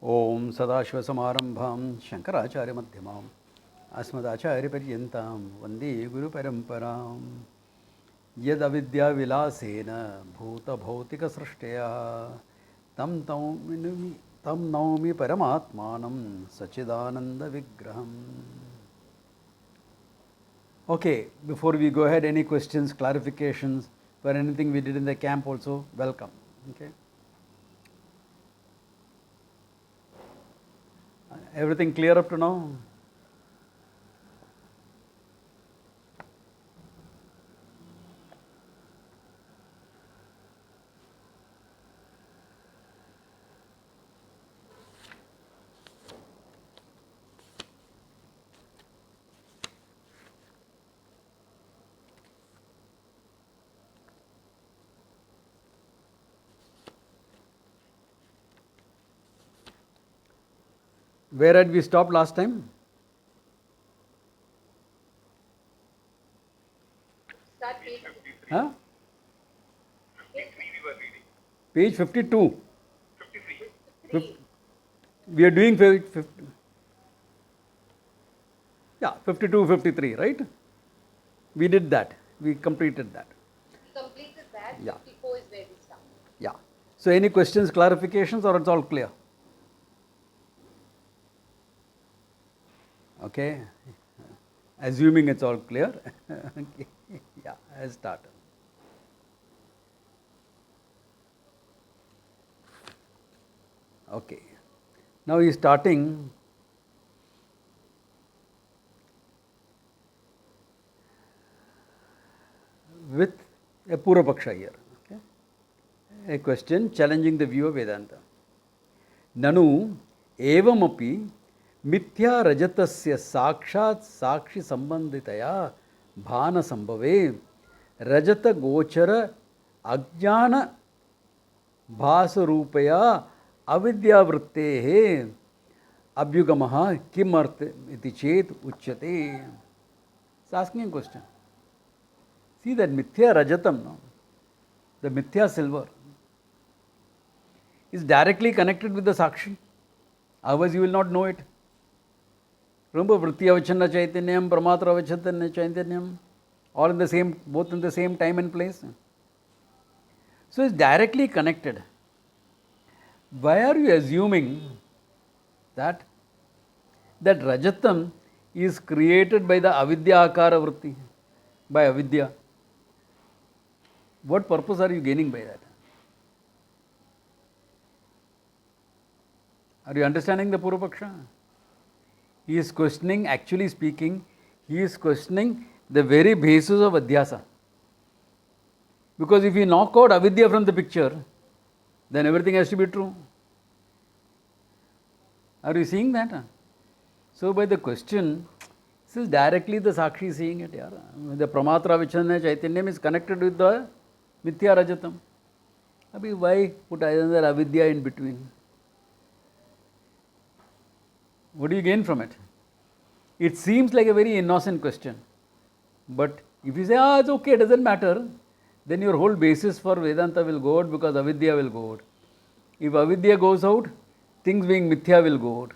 Om Sadashivasamaramбhaं Shankaracharya-madhyamam Asmadacharya-paryенतां Vande Guru-paramparam Yad avidya vilasena Bhuta bhautika srishtiya Tam naumi paramatmanam Sachidananda vigraham. Okay, before we go ahead, any questions, clarifications for anything we did in the camp also, welcome. Okay. Everything clear up to now? Where had we stopped last time? Start page 53. Huh? 53 we were reading. Page 52. 53. 53. We are doing 50, yeah, 52, 53, right? We did that. We completed that. We completed that. Yeah. 54 is where we start. Yeah. So any questions, clarifications, or it's all clear? Okay. Assuming it's all clear. Okay. Yeah, I'll start. Okay. Now he's starting with a Purvapaksha here. Okay. A question challenging the view of Vedanta. Nanu evamapi mithya rajatasya sakshat sakshi sambanditaya bhana sambhave rajata gochara ajnana भासरूपया अविद्यावृत्तेः अभ्युगमः किमर्थ इति चेत उच्यते. It's asking a question. See that mithya rajatam, no? The mithya silver is directly connected with the sakshi. Otherwise you will not know it. Remember vritti avachanna chaitanyam, pramatra avachanna chaitanyam, all in the same, both in the same time and place. So it's directly connected. Why are you assuming that rajatam is created by the avidya akara vritti, by avidya? What purpose are you gaining by that? Are you understanding the Purvapaksha? He is questioning, actually speaking, he is questioning the very basis of adhyasa. Because if you knock out avidya from the picture, then everything has to be true. Are you seeing that? So by the question, this is directly the Sakshi seeing it. Yeah. The Pramatra Vichana Chaitanyam is connected with the Mithya Rajatam. Abhi, why put another avidya in between? What do you gain from it? It seems like a very innocent question. But if you say, it's okay, it doesn't matter, then your whole basis for Vedanta will go out because avidya will go out. If avidya goes out, things being mithya will go out.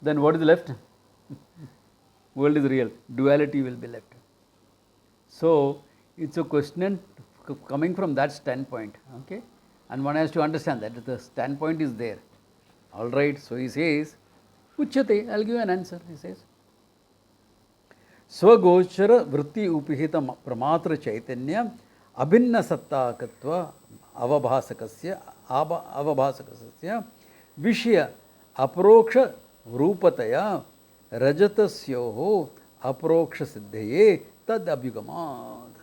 Then what is left? World is real. Duality will be left. So it's a question coming from that standpoint. Okay? And one has to understand that the standpoint is there. Alright, so he says, Uchyate, I'll give you an answer. He says, Swagochara vritti upihita pramatra chaitanya abhinna sattakatva avabhasakasya vishya aproksha रूपतया रजतस्योः अप्रोक्ष सिद्धये तद अभ्युगमात्.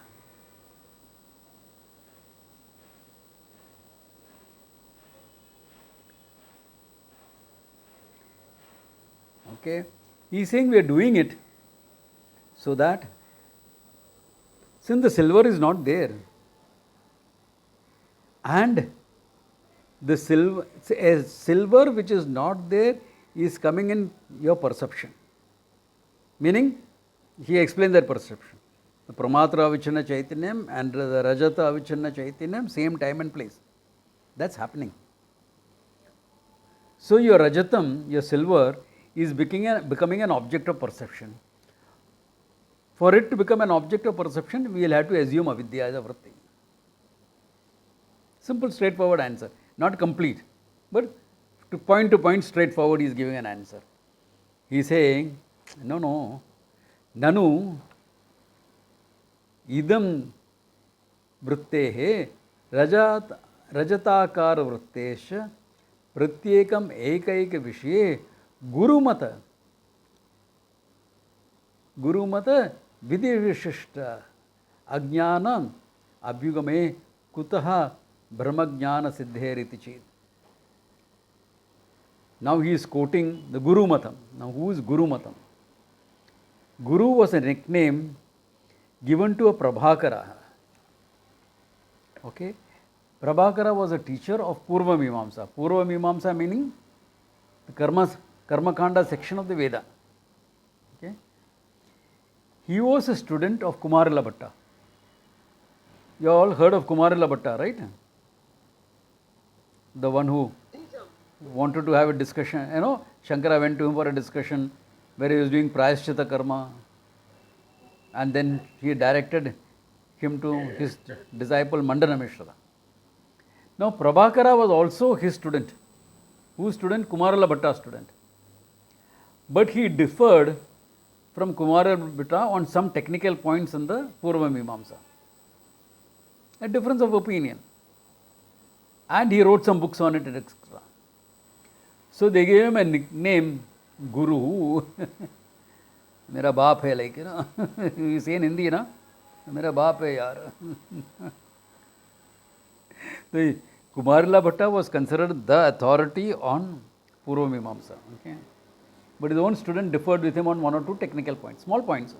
Okay, he is saying we are doing it so that since the silver is not there and the silver which is not there is coming in your perception. Meaning, he explained that perception. The Pramatra Avichanna Chaitanyam and the Rajata Avichanna Chaitanyam, same time and place. That's happening. So your rajatam, your silver, is becoming an object of perception. For it to become an object of perception, we will have to assume avidya as a vritti. Simple, straightforward answer. Not complete, but to point straightforward, he is giving an answer. He is saying, no, nanu idam vrittehe rajatakar vrittesha pratyekam ekaika vishye gurumata vidivishishta ajnanam abhyugame kutaha brahmajnana siddheriti chid. Now he is quoting the Guru Matam. Now who is Guru Matam? Guru was a nickname given to a Prabhakara. Okay? Prabhakara was a teacher of Purva Mimamsa. Purva Mimamsa meaning the Karma Kanda section of the Veda. Okay? He was a student of Kumarila Bhatta. You all heard of Kumarila Bhatta, right? The one who wanted to have a discussion. Shankara went to him for a discussion where he was doing Prayaschitta Karma, and then he directed him to his disciple Mandana Mishra. Now Prabhakara was also his student. Whose student? Kumarila Bhatta's student. But he differed from Kumarila Bhatta on some technical points in the Purva Mimamsa. A difference of opinion. And he wrote some books on it, etc. So they gave him a nickname, Guru. Mera baap hai, like, you say in Hindi, na? Mera baap hai, yaar. So Kumarila Bhatta was considered the authority on Purva Mimamsa. Okay? But his own student differed with him on one or two technical points, small points.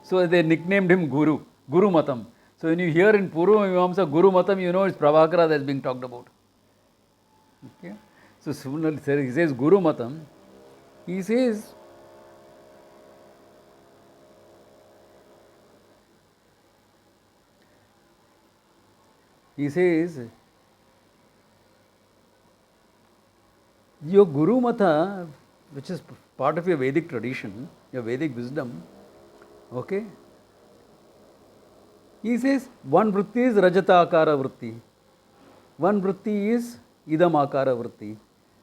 So they nicknamed him Guru, Guru Matam. So when you hear in Purva Mimamsa Guru Matam, you know it's Prabhakara that's being talked about. Okay? So similarly, he says Guru Matam, he says your Guru Mata, which is part of your Vedic tradition, your Vedic wisdom, okay? He says one vritti is Rajata Akara vritti, one vritti is Idam Akara vritti.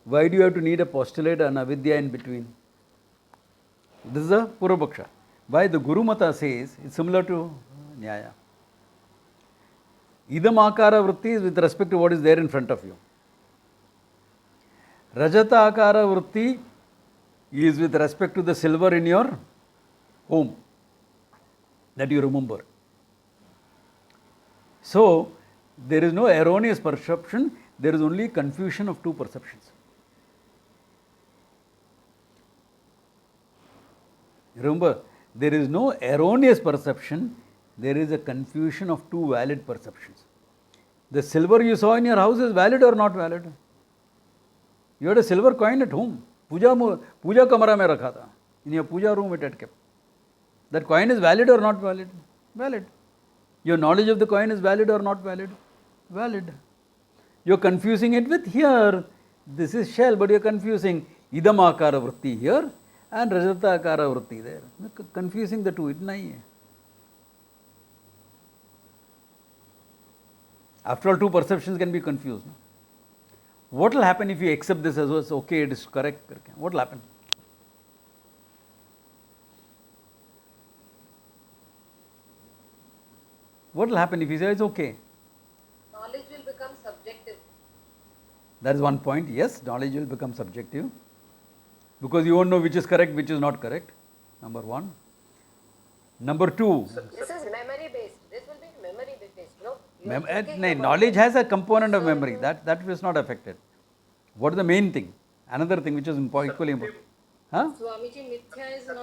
Why do you have to need a postulate and avidya in between? This is a Purvapaksha. Why the Guru Mata says it's similar to Nyaya. Idam Akara vritti is with respect to what is there in front of you. Rajata Akara vritti is with respect to the silver in your home that you remember. So, there is no erroneous perception, there is only confusion of two perceptions. Remember, there is no erroneous perception, there is a confusion of two valid perceptions. The silver you saw in your house is valid or not valid? You had a silver coin at home. Puja kamara mein rakha tha. In your puja room it had kept. That coin is valid or not valid? Valid. Your knowledge of the coin is valid or not valid? Valid. You are confusing it with here. This is shell, but you are confusing idam akara vritti here and rajata akara vritti there. Confusing the two, it nahi hai. After all, two perceptions can be confused. What will happen if you accept this as was okay, it is correct? What will happen? What will happen if you say it's okay? Knowledge will become subjective. That is one point. Yes, knowledge will become subjective. Because you won't know which is correct, which is not correct. Number one. Number two. This is memory based. This will be memory based. No? Knowledge has a component of memory. That is not affected. What is the main thing? Another thing which is equally important. Huh? Swamiji, mithya is not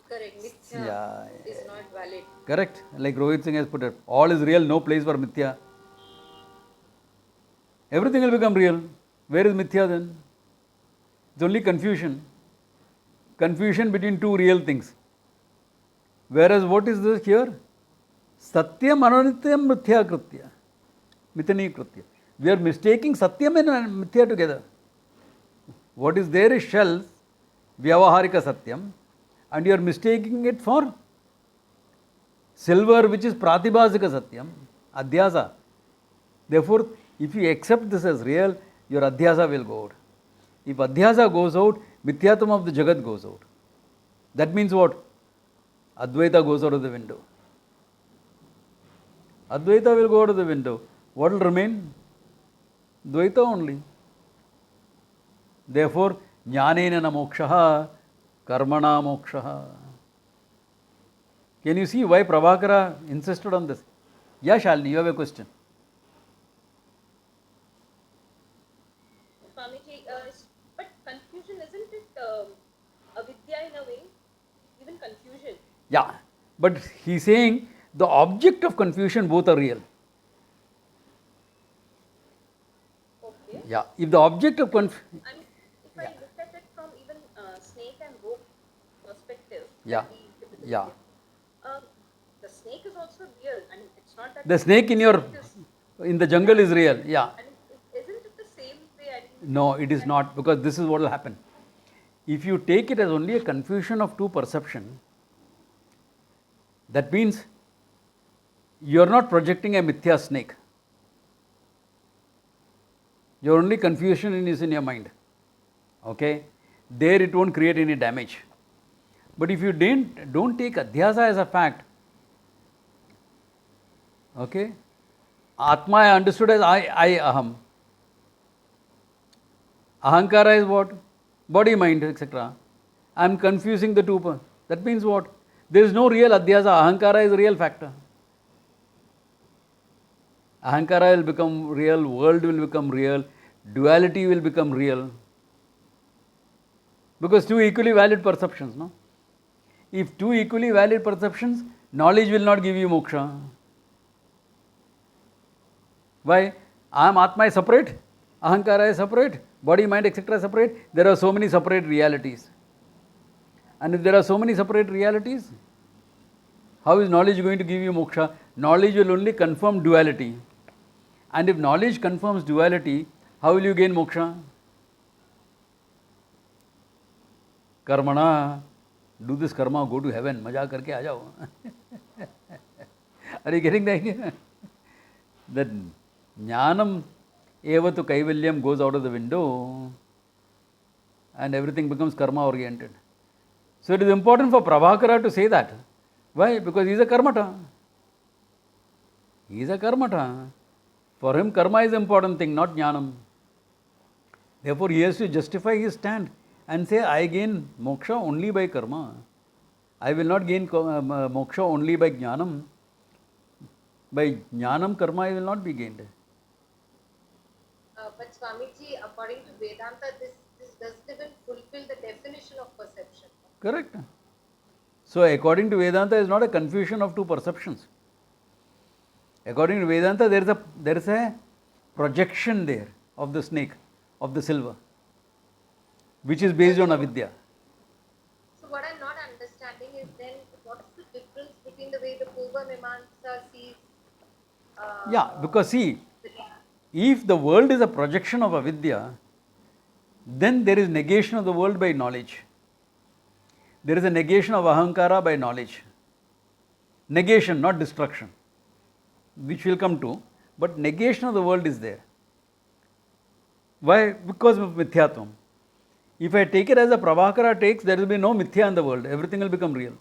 correct. Mithya is not valid. Correct. Like Rohit Singh has put it. All is real, no place for mithya. Everything will become real. Where is mithya then? It's only confusion. Confusion between two real things. Whereas what is this here? Satyam ananityam mithya kritya. Mithani kritya. We are mistaking Satyam and Mithya together. What is there is shell, Vyavaharika Satyam, and you are mistaking it for silver, which is Pratibhasika Satyam, Adhyasa. Therefore, if you accept this as real, your Adhyasa will go out. If Adhyasa goes out, Mithyatam of the Jagat goes out. That means what? Advaita goes out of the window. Advaita will go out of the window. What will remain? Dvaita only. Therefore, Jnanena na mokshaha, karmana mokshaha. Can you see why Prabhakara insisted on this? Yeah, Shalini, you have a question. Swamiji, but confusion, isn't it avidya in a way? Even confusion. Yeah, but he's saying the object of confusion both are real. Okay. Yeah, if the object of confusion. And if I look at it from even snake and rope perspective, Yeah. that we typically Yeah. get, the snake is also real. I mean, it's not that The snake in the jungle is real. Yeah. And isn't it the same way? I mean, No, it is not, because this is what will happen. If you take it as only a confusion of two perception, that means you are not projecting a mithya snake. Your only confusion is in your mind. Okay? There it won't create any damage. But if you don't take adhyasa as a fact, okay? Atma I understood as I, aham. Ahankara is what? Body, mind, etc. I am confusing the two. That means what? There is no real adhyasa. Ahankara is a real factor. Ahankara will become real, world will become real, duality will become real. Because two equally valid perceptions, no? If two equally valid perceptions, knowledge will not give you moksha. Why? I am Atma is separate, Ahankara is separate, body, mind, etc. separate. There are so many separate realities. And if there are so many separate realities, how is knowledge going to give you moksha? Knowledge will only confirm duality. And if knowledge confirms duality, how will you gain moksha? Karmana, do this karma, go to heaven, maja karke aa jao. Are you getting the idea? That jnanam eva tu kaivalyam goes out of the window and everything becomes karma oriented. So it is important for Prabhakara to say that. Why? Because he is a karmata. He is a karmata. For him, karma is the important thing, not jnanam. Therefore, he has to justify his stand and say, I gain moksha only by karma. I will not gain moksha only by jnanam. By jnanam, karma will not be gained. but Swamiji, according to Vedanta, this doesn't even fulfill the definition of perception. Correct. So, according to Vedanta, is not a confusion of two perceptions. According to Vedanta, there is a projection there of the snake, of the silver, which is based on avidya. So what I'm not understanding is then what's the difference between the way the Purva Mimamsa sees? Yeah, because see, if the world is a projection of avidya, then there is negation of the world by knowledge. There is a negation of ahankara by knowledge. Negation, not destruction, which we'll come to, but negation of the world is there. Why? Because of mithyatvam. If I take it as a Prabhakara takes, there will be no mithya in the world, everything will become real.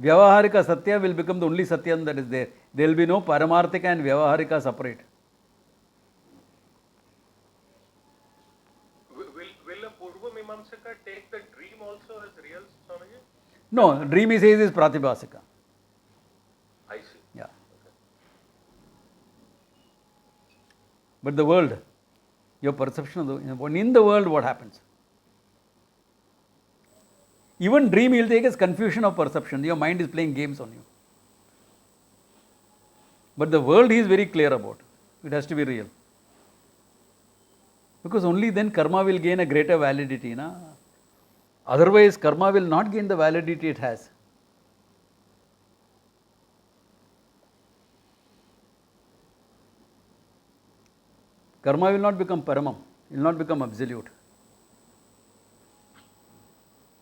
Vyavaharika Satya will become the only Satyam that is there. There will be no Paramarthika and Vyavaharika separate. Will a Purva Mimamsaka take the dream also as real, Swamiji? No, dream he says is Pratibhasika. I see. Yeah. But the world, your perception of in the world, what happens? Even dream he will take as confusion of perception. Your mind is playing games on you. But the world he is very clear about. It has to be real. Because only then karma will gain a greater validity. Na? Otherwise, karma will not gain the validity it has. Karma will not become paramam, it will not become absolute.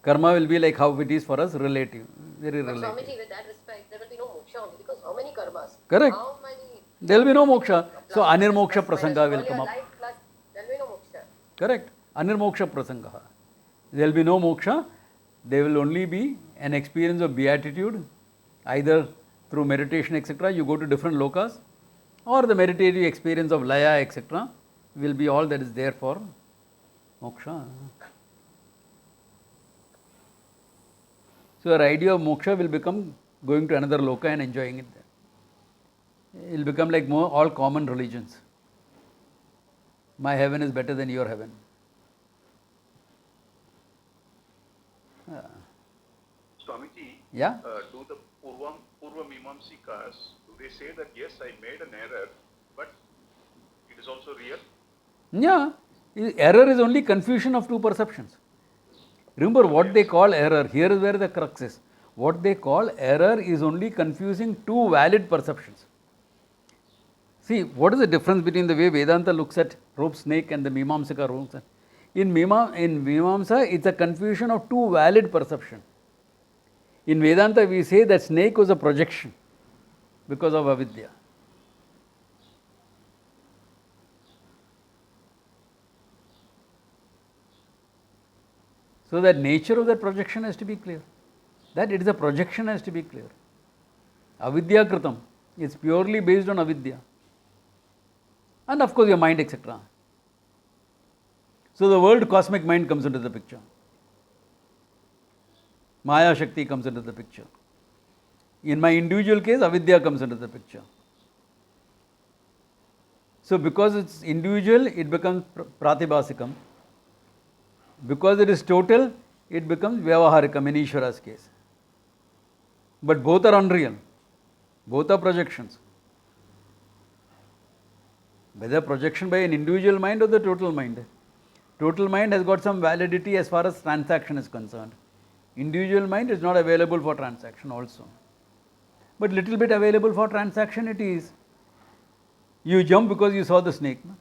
Karma will be like how it is for us, relative, very But relative. Swamiji, with that respect, there will be no moksha only because how many karmas? Correct. How many? There will be no moksha. So Plus, anirmoksha plus, minus, prasanga will all come your up. life plus there will be no moksha. Correct. Anirmoksha prasanga. There will be no moksha. There will only be an experience of beatitude, either through meditation, etc. You go to different lokas, or the meditative experience of laya, etc. will be all that is there for moksha. So our idea of moksha will become going to another loka and enjoying it there. It will become like more all common religions. My heaven is better than your heaven. Swamiji, Yeah? do the Purva Mimamsikas, do they say that yes, I made an error, but it is also real? Yeah. Error is only confusion of two perceptions. Remember what they call error. Here is where the crux is. What they call error is only confusing two valid perceptions. See, what is the difference between the way Vedanta looks at rope snake and the Mimamsaka looks at? In Mimamsa, it's a confusion of two valid perceptions. In Vedanta, we say that snake was a projection because of avidya. So that nature of that projection has to be clear. That it is a projection has to be clear. Avidya kritam is purely based on avidya. And of course your mind, etc. So the world cosmic mind comes into the picture. Maya Shakti comes into the picture. In my individual case, avidya comes into the picture. So because it's individual, it becomes pratibhasikam. Because it is total, it becomes vyavaharikam in Ishvara's case. But both are unreal. Both are projections. Whether projection by an individual mind or the total mind. Total mind has got some validity as far as transaction is concerned. Individual mind is not available for transaction also. But little bit available for transaction it is. You jump because you saw the snake. No?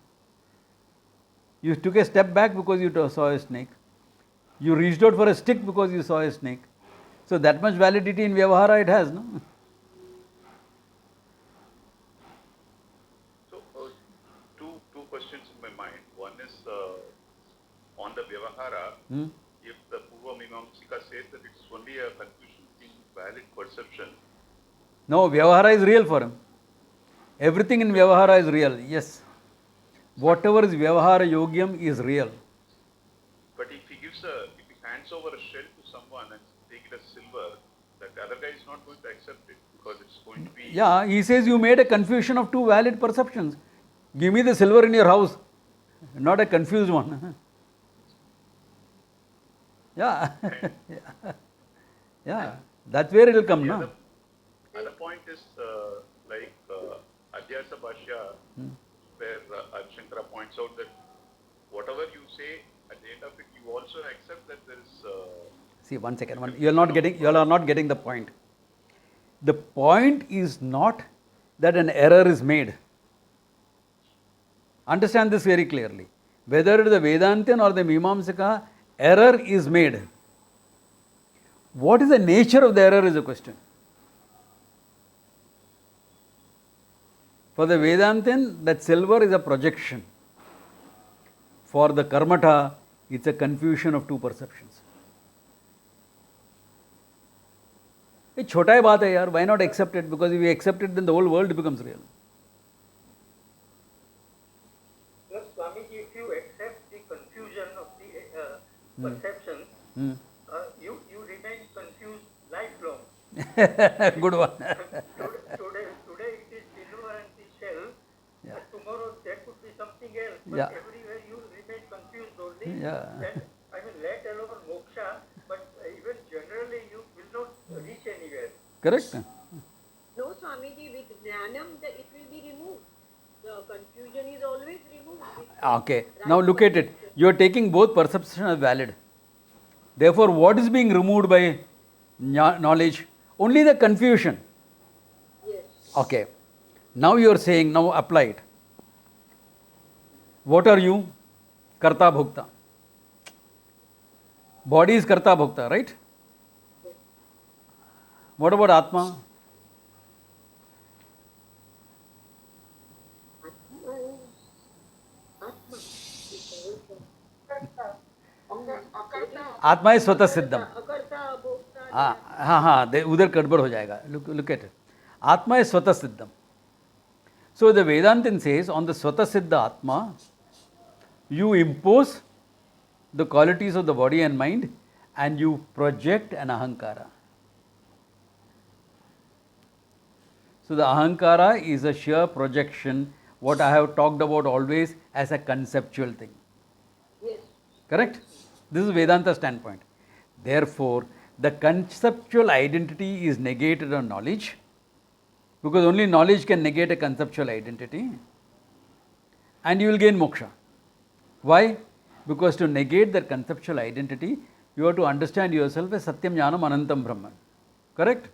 You took a step back because you saw a snake. You reached out for a stick because you saw a snake. So that much validity in Vyavahara it has. No? So, two questions in my mind. One is on the Vyavahara, if the Purva Mimamsika says that it's only a confusion between valid perception. No, Vyavahara is real for him. Everything in Vyavahara is real, yes. Whatever is Vyavahara Yogyam is real. But if he hands over a shell to someone and take it as silver, that other guy is not going to accept it because it's going to be. Yeah, he says you made a confusion of two valid perceptions. Give me the silver in your house, not a confused one. Yeah. Yeah, that's where it will come, no? Other point is like Adhyasa Bhashya, where Shankara points out that whatever you say, at the end of it, you also accept that there is. See, 1 second. You are not getting the point. The point is not that an error is made. Understand this very clearly. Whether it is the Vedantin or the Mimamsaka, error is made. What is the nature of the error is a question. For the Vedantin, that silver is a projection. For the Karmata, it's a confusion of two perceptions. It's छोटा ही बात है यार. Why not accept it? Because if we accept it, then the whole world becomes real. Yes, Swamiji, if you accept the confusion of the perceptions, you remain confused lifelong. Good one. Today it is silver and the shell. Yeah. Tomorrow there could be something else. But Yeah. everywhere you remain confused only. Yeah. And, let alone moksha, but even generally you will not reach anywhere. Correct? No, Swamiji, with Jnanam, it will be removed. The confusion is always removed. Okay. Now look at it. You are taking both perceptions as valid. Therefore, what is being removed by knowledge? Only the confusion. Yes. Okay. Now you are saying, now apply it. What are you? Karta bhokta. Body is karta bhokta, right? What about Atma? Atma is Atma. Atma is स्वतः सिद्धम. अकर्ता भोक्ता हाँ, उधर गड़बड़ हो जाएगा. Look at it. Atma is स्वतः सिद्धम. So the Vedantin says on the स्वतः सिद्ध Atma, you impose the qualities of the body and mind and you project an ahankara. So the ahankara is a sheer projection, what I have talked about always as a conceptual thing. Yes. Correct? This is Vedanta standpoint. Therefore, the conceptual identity is negated on knowledge, because only knowledge can negate a conceptual identity, and you will gain moksha. Why? Because to negate that conceptual identity, you have to understand yourself as Satyam Jnanam Anantam Brahman. Correct?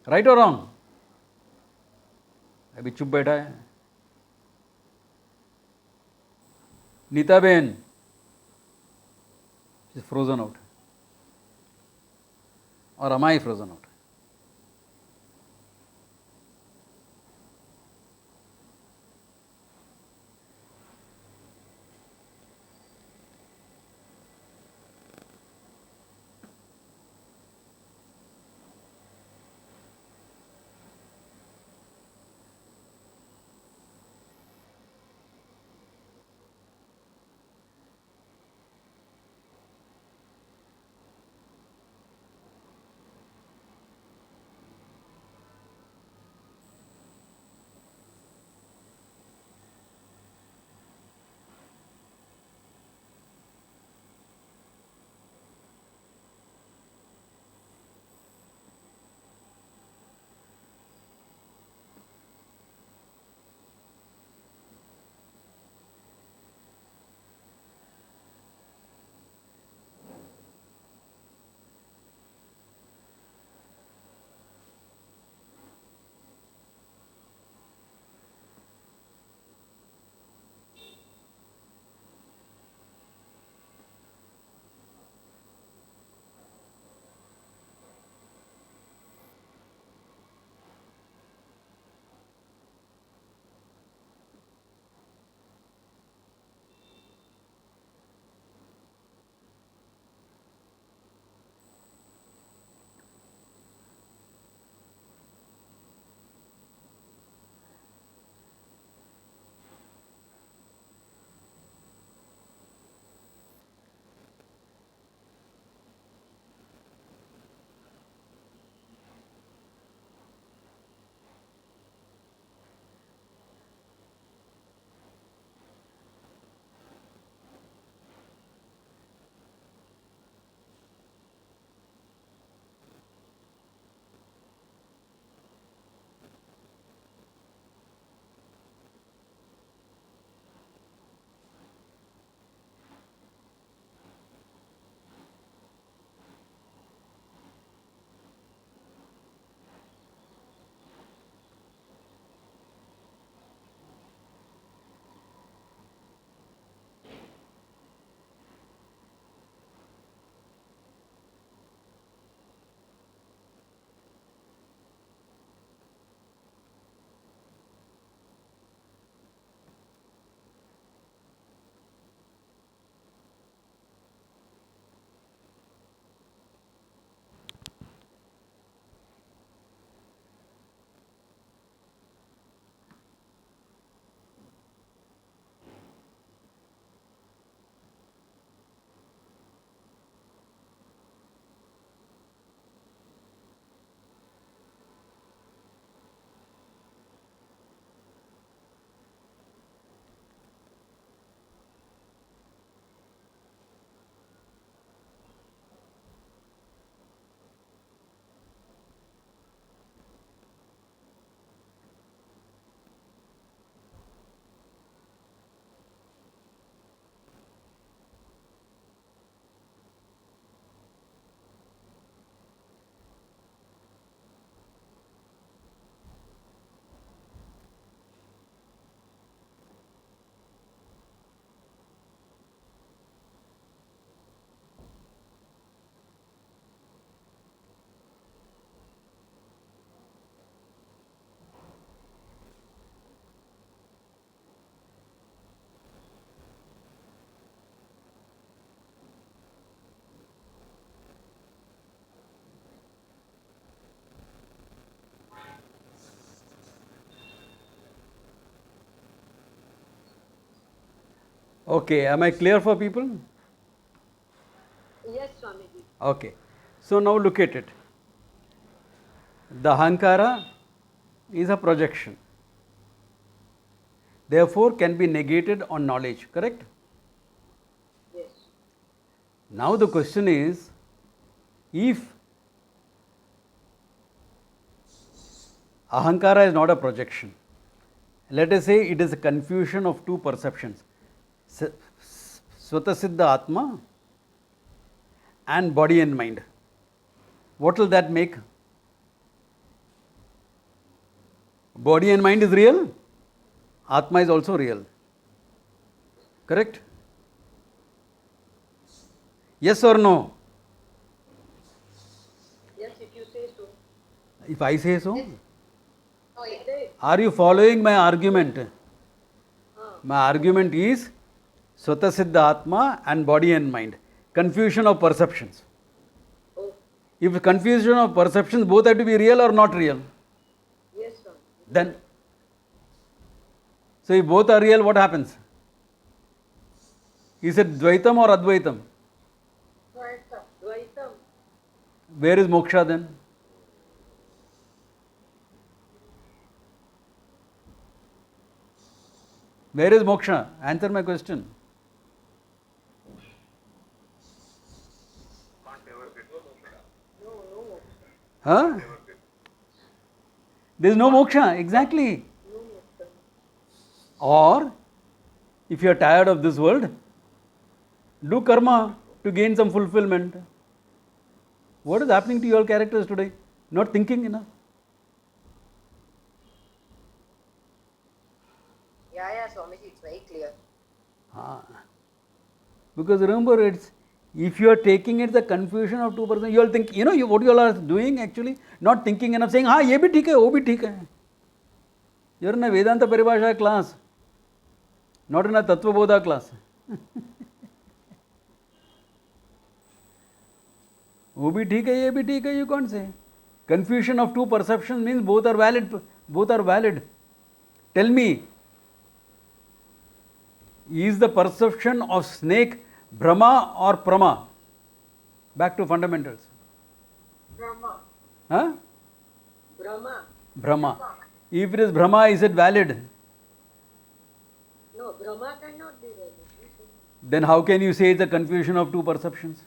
Right or wrong? अभी चुप बैठा है. Nita ben is frozen out. Or am I frozen out? Okay, am I clear for people? Yes, Swamiji. Okay. So now look at it. The Ahankara is a projection. Therefore, can be negated on knowledge, correct? Yes. Now the question is, if Ahankara is not a projection, let us say it is a confusion of two perceptions, Svatasiddha Atma and body and mind. What will that make? Body and mind is real, Atma is also real. Correct? Yes or no? Yes, if you say so. If I say so? Oh, yes. Say. Are you following my argument? Ah. My argument is Svatasiddha Atma and body and mind. Confusion of perceptions. Oh, If confusion of perceptions both have to be real or not real, yes, Swamiji. then. So if both are real, what happens? Is it Dvaitam or Advaitam? Dvaitam. Where is moksha then? Where is moksha? Answer my question. No, no. Huh? There is no moksha, exactly. No moksha. Or, if you are tired of this world, do karma to gain some fulfillment. What is happening to your characters today? Not thinking enough. Yeah, Swamiji, it's very clear. Because remember, it's if you are taking it the confusion of 2%, you all think, what you all are doing actually, not thinking enough, saying, ye bhi theek hai, wo bhi theek hai. You are in a Vedanta Paribhasa class, not in a Tattva Bodha class. वो भी ठीक है ये भी ठीक है you can't say. Confusion of two perceptions means both are valid. Tell me, is the perception of snake Brahma or Prama? Back to fundamentals. Brahma. Huh? Brahma. Brahma. If it is Brahma, is it valid? No, Brahma cannot be valid. Then how can you say it's a confusion of two perceptions?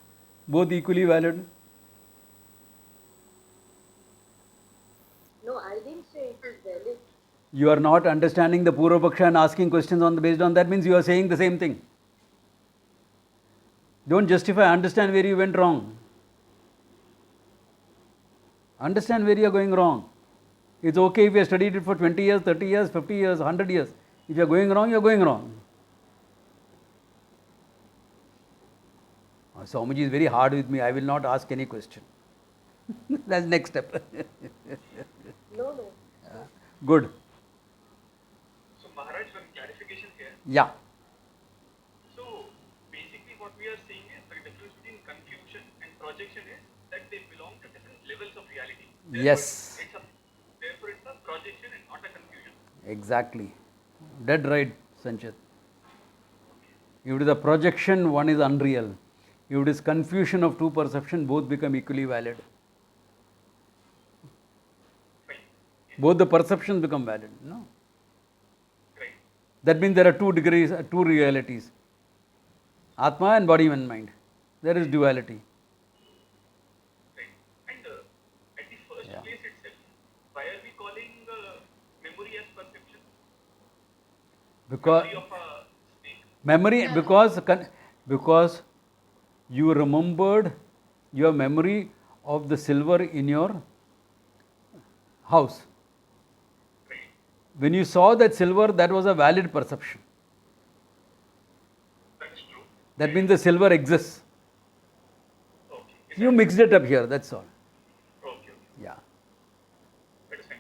Both equally valid. No, I didn't say it is valid. You are not understanding the Purva Paksha and asking questions based on that means you are saying the same thing. Don't justify, understand where you went wrong. Understand where you are going wrong. It's okay if you have studied it for 20 years, 30 years, 50 years, 100 years. If you are going wrong, you are going wrong. Swamiji is very hard with me. I will not ask any question. That's next step. No, no. Good. So Maharaj, one clarification here. Yeah. So basically what we are saying is the difference between confusion and projection is that they belong to different levels of reality. Yes. Therefore it's a projection and not a confusion. Exactly. Dead right, Sanchit. If it is a projection, one is unreal. If it is confusion of two perception, both become equally valid. Right. Both the perceptions become valid. No? Right. That means there are two degrees, two realities. Atma and body and mind. There is duality. Right. And at the first Yeah. place itself, why are we calling memory as perception? Because Memory of a snake. memory, because you remembered your memory of the silver in your house. Right. When you saw that silver, that was a valid perception. That is true. That means the silver exists. Okay. You mixed it up here, that's all. Okay. Yeah. That is fine.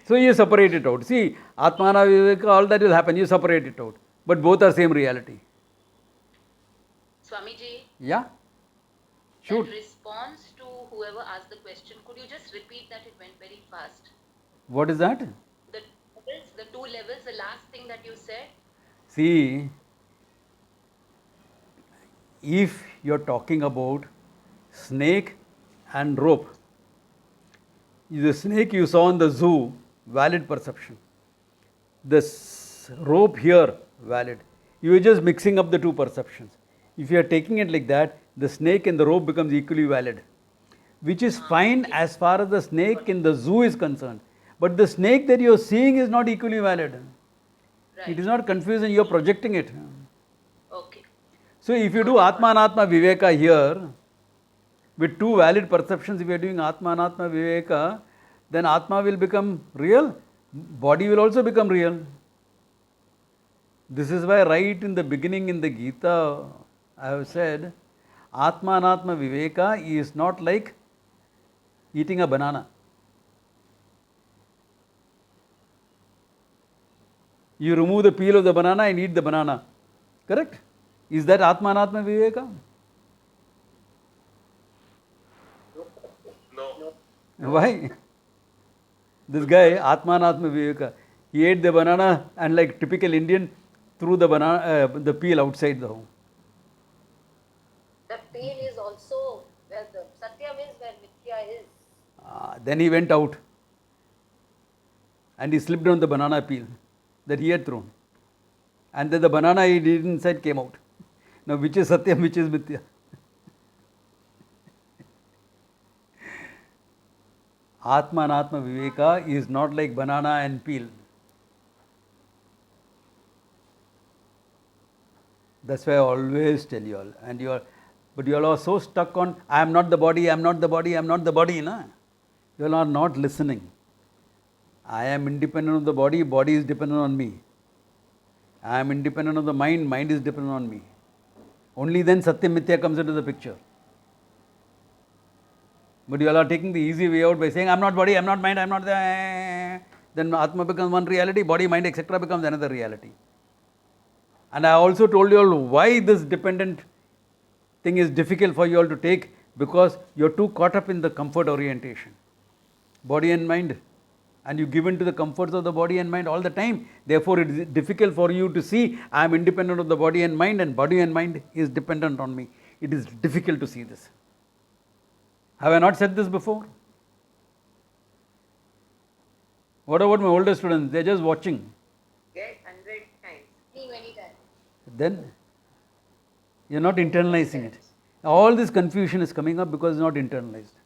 So you separate it out. See, Atmana Viveka, all that will happen, you separate it out. But both are same reality. Swamiji, Yeah? Shoot. that response to whoever asked the question, could you just repeat that? It went very fast. What is that? The two levels, the last thing that you said. See, if you're talking about snake and rope, the snake you saw in the zoo, valid perception. The rope here, valid. You are just mixing up the two perceptions. If you are taking it like that, the snake and the rope becomes equally valid, which is fine as far as the snake in the zoo is concerned. But the snake that you are seeing is not equally valid. Right. It is not confusing, you are projecting it. Okay. So if you do Atma Anatma Viveka here, with two valid perceptions, if you are doing Atma Anatma Viveka, then Atma will become real, body will also become real. This is why right in the beginning in the Gita, I have said, Atma Anatma Viveka is not like eating a banana. You remove the peel of the banana and eat the banana. Correct? Is that Atma Anatma Viveka? No. Why? This guy, Atma Anatma Viveka, he ate the banana and like typical Indian, threw the banana, the peel outside the home. The peel is also where the Satyam is, where Mithya is. Then he went out and he slipped on the banana peel that he had thrown. And then the banana he did inside came out. Now which is Satyam, which is Mithya? Atma and Atma Viveka is not like banana and peel. That's why I always tell you all. But you all are so stuck on, I am not the body, I am not the body, I am not the body. Na? You all are not listening. I am independent of the body, body is dependent on me. I am independent of the mind, mind is dependent on me. Only then Satyam Mithya comes into the picture. But you all are taking the easy way out by saying, I am not body, I am not mind, I am not the... Then Atma becomes one reality, body, mind, etc. becomes another reality. And I also told you all why this dependent thing is difficult for you all to take, because you are too caught up in the comfort orientation. Body and mind. And you give in to the comforts of the body and mind all the time. Therefore, it is difficult for you to see, I am independent of the body and body and mind is dependent on me. It is difficult to see this. Have I not said this before? What about my older students? They are just watching. Yes, 100 times. Me many times. Then you are not internalizing it. All this confusion is coming up because it is not internalized.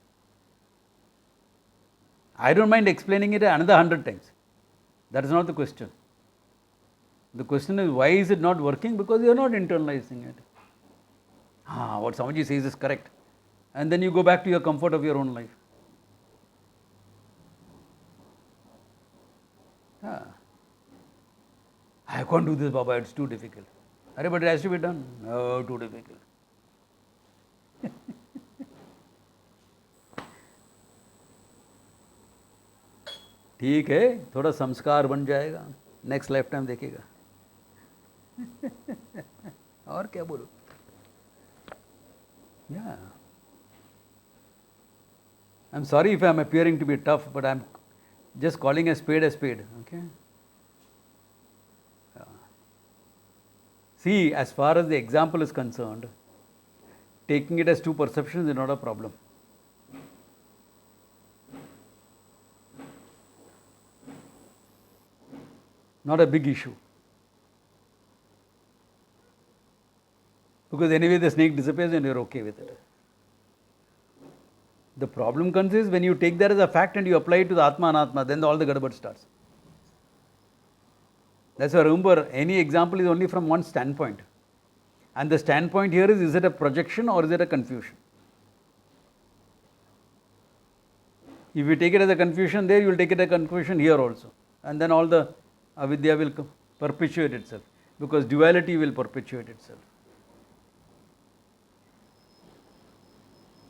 I don't mind explaining it another 100 times. That is not the question. The question is, why is it not working? Because you are not internalizing it. What Swamiji says is correct. And then you go back to your comfort of your own life. I can't do this, Baba, it's too difficult. But it has to be done. No, too difficult. ठीक है, थोड़ा संस्कार बन जाएगा, next life time देखेगा. और क्या बोलूं? Yeah. I'm sorry if I'm appearing to be tough, but I'm just calling a spade, okay? See, as far as the example is concerned, taking it as two perceptions is not a problem. Not a big issue. Because anyway the snake disappears and you're okay with it. The problem comes is when you take that as a fact and you apply it to the Atma Anatma, then all the gadabad starts. That's why remember, any example is only from one standpoint. And the standpoint here is it a projection or is it a confusion? If you take it as a confusion there, you will take it as a confusion here also. And then all the avidya will perpetuate itself, because duality will perpetuate itself.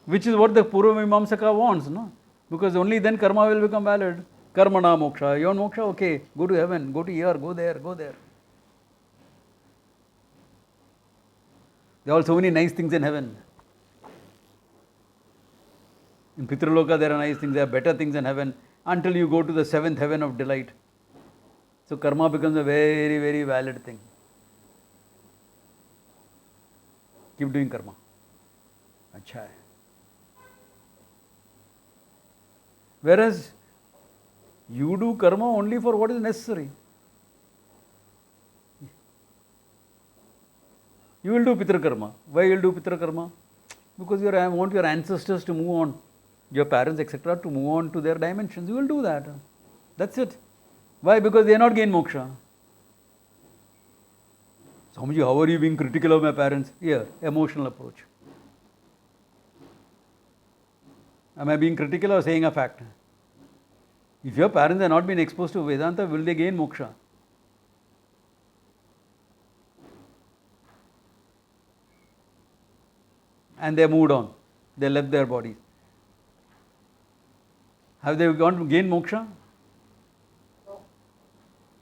Which is what the Purva Mimamsaka wants, no? Because only then karma will become valid. Karmana moksha. You want moksha? Okay, go to heaven, go to here, go there, go there. There are so many nice things in heaven. In Pitraloka there are nice things, there are better things in heaven, until you go to the seventh heaven of delight. So karma becomes a very, very valid thing. keep doing karma. अच्छा है. Whereas you do karma only for what is necessary. You will do pitra karma. Why you will do pitra karma? Because you want your ancestors to move on, your parents, etc., to move on to their dimensions. You will do that. That's it. Why? Because they are not gain moksha. Swamiji, how are you being critical of my parents? Here, emotional approach. Am I being critical or saying a fact? If your parents have not been exposed to Vedanta, will they gain moksha? And they moved on. They left their bodies. Have they gone to gain moksha? No.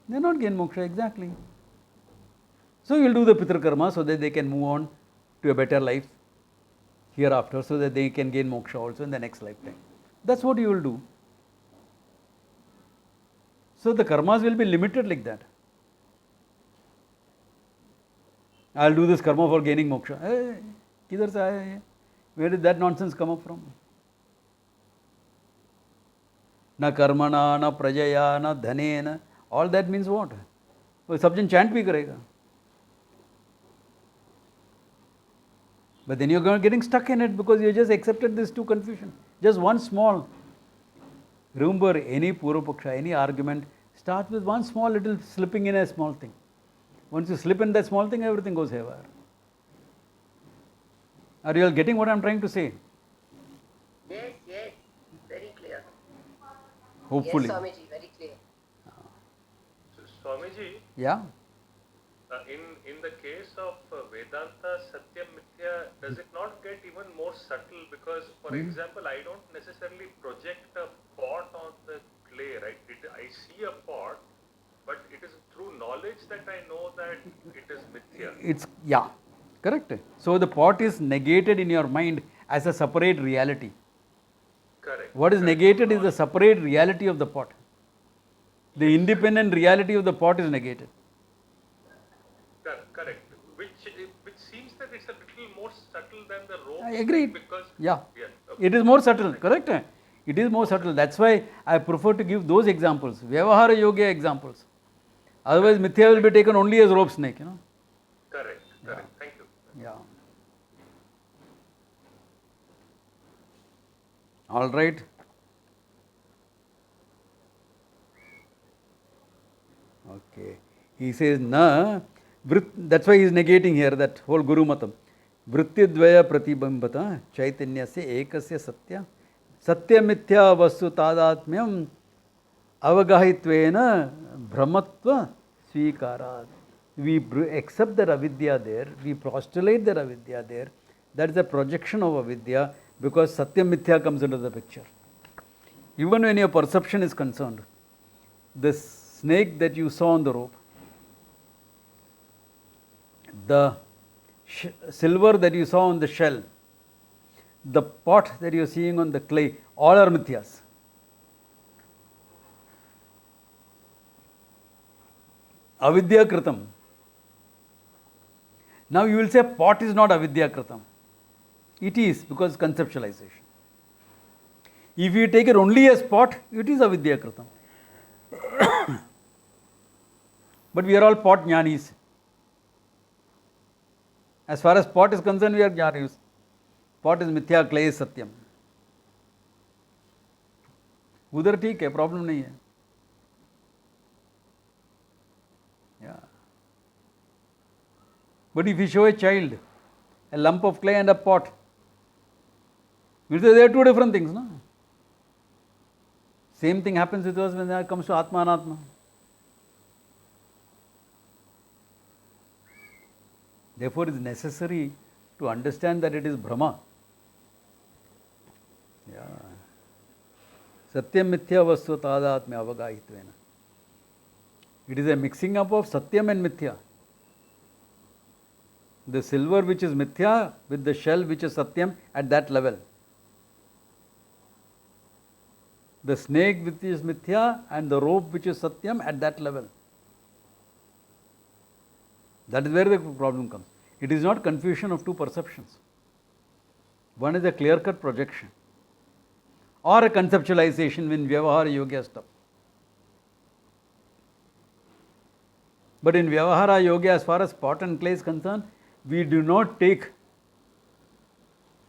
They are not gain moksha, exactly. So you will do the pitra karma so that they can move on to a better life hereafter, so that they can gain moksha also in the next lifetime. That's what you will do. So the karmas will be limited like that. I will do this karma for gaining moksha. Hey, kidhar se aaya hai? Where did that nonsense come up from? Na karmana, na prajaya, na dhanena. All that means what? वो सब जन chant भी करेगा. But then you're getting stuck in it because you just accepted this two confusion. Just one small. Remember, any Purva-paksha, any argument starts with one small little slipping in a small thing. Once you slip in that small thing, everything goes haywire. Are you all getting what I'm trying to say? Yes, yes, very clear. Hopefully. Yes, Swamiji, very clear. So, Swamiji, Yeah? in the case of Vedanta, Satya Mithya, does it not get even more subtle? Because, for example, I don't necessarily project a pot on the clay, right? I see a pot, but it is through knowledge that I know that it is Mithya. It's, yeah, correct. So the pot is negated in your mind as a separate reality. Correct. What is Correct. negated is the separate reality of the pot. The independent reality of the pot is negated. Correct. Which seems that it's a little more subtle than the rope. I agree. Because Yeah. Okay. It is more subtle, correct? It is more subtle. That's why I prefer to give those examples, Vyavahara Yoga examples. Otherwise, Mithya will be taken only as rope snake, Correct. Thank you. Yeah. All right. Okay. He says, na, that's why he is negating here that whole Guru Matam. Vrittidvaya pratibambata chaitanyasya ekasya satya satya mithya vastu tadatmyam avagahitvena brahmatva swikarat. We accept that avidya there, we postulate that avidya there. That is a projection of avidya because satya mithya comes into the picture. Even when your perception is concerned, the snake that you saw on the rope, the silver that you saw on the shell, the pot that you are seeing on the clay, all are mithyas. Avidya kritam. Now you will say pot is not avidya kritam. It is because conceptualization. If you take it only as pot, it is avidya kritam. But we are all pot jnanis. As far as pot is concerned, we are jnanis. Pot is mithya, clay is satyam. उधर ठीक है, problem नहीं है. Yeah. But if you show a child a lump of clay and a pot, you say they are two different things, no? Same thing happens with us when it comes to Atma and Anatma. Therefore, it is necessary to understand that it is Brahma. Yeah. Satyam mithya vastu tadatmya avagahitvena. It is a mixing up of Satyam and Mithya. The silver which is Mithya with the shell which is Satyam at that level. The snake which is Mithya and the rope which is Satyam at that level. That is where the problem comes. It is not confusion of two perceptions. One is a clear-cut projection or a conceptualization in Vyavahara Yoga stuff. But in Vyavahara Yoga, as far as pot and clay is concerned, we do not take